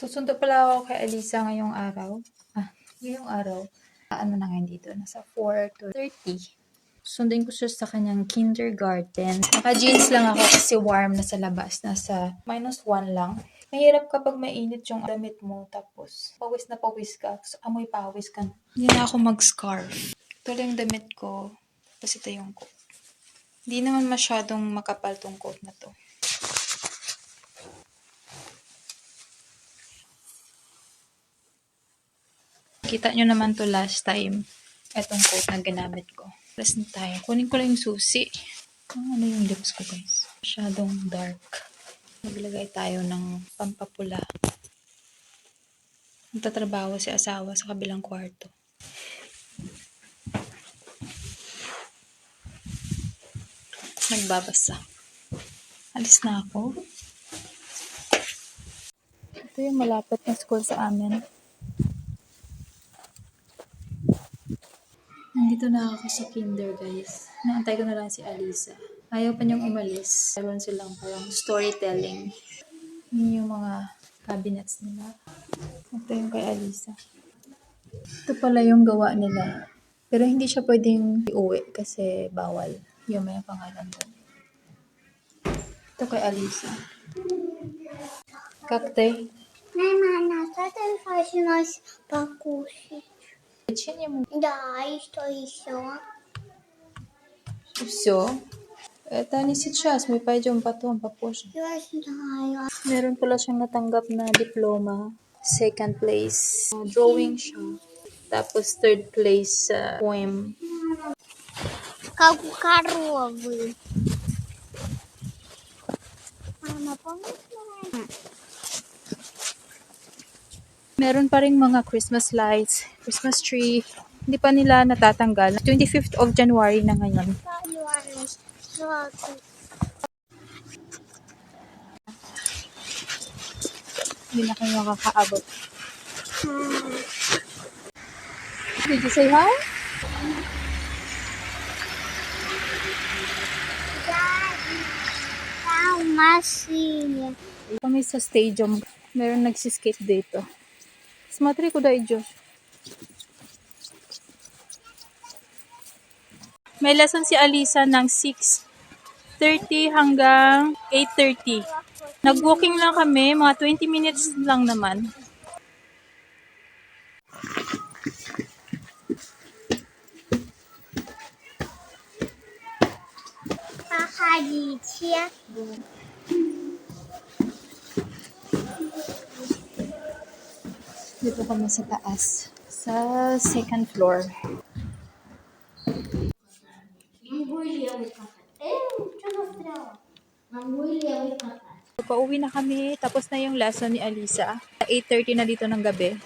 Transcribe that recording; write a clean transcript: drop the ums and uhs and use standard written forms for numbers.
Susundo pala ako kay Alisa ngayong araw. Ngayong araw. Ano na ngayon dito? Nasa 4 to 30. Sundin ko siya sa kanyang kindergarten. Naka-jeans lang ako kasi warm na sa labas. Nasa -1 lang. Mahirap kapag mainit yung damit mo. Tapos, pawis na pawis ka. Tapos, amoy pawis ka. Hindi na ako mag-scarf. Ito lang yung damit ko. Tapos ito yung coat. Hindi naman masyadong makapal tong coat na to. Kita nyo naman to last time. Etong coat na ginamit ko. Plus na tayo. Kunin ko lang yung susi. Ano yung lips ko, guys? Masyadong dark. Maglagay tayo ng pampapula. Nagtatrabaho si asawa sa kabilang kwarto. Nagbabasa. Alis na ako. Ito yung malapit na school sa amin. Nandito na ako sa kinder, guys. Naantay ko na lang si Alisa. Ayaw pa niyang umalis. Meron silang parang storytelling. Yun yung mga cabinets nila. Ito yung kay Alisa. Ito pala yung gawa nila. Pero hindi siya pwedeng iuwi kasi bawal. Yung may pangalan doon. Ito kay Alisa. Kakte. Mama, что началось покушать? Печенье ему. Да, и что еще? Все. Это не сейчас. Мы пойдем потом, попозже. Я знаю. Meron pala siyang natanggap na diploma. Second place. Drawing siya. Tapos third place sa poem. Как у коровы. Мама, помнишь? Meron pa rin mga Christmas lights, Christmas tree. Hindi pa nila natatanggal. 25th of January na ngayon. Hindi na kayo makakaabot. Did you say hi? Машине. Kami sa stadium. Meron nagsiskate dito. Смотри, куда идешь. May lesson si Alisa ng 6:30 hanggang 8:30. Nag-walking lang kami, mga 20 minutes lang naman. Походите. Dito kami sa taas. Sa second floor. Pauwi na kami. Tapos na yung lesson ni Alisa. 8:30 na dito ng gabi.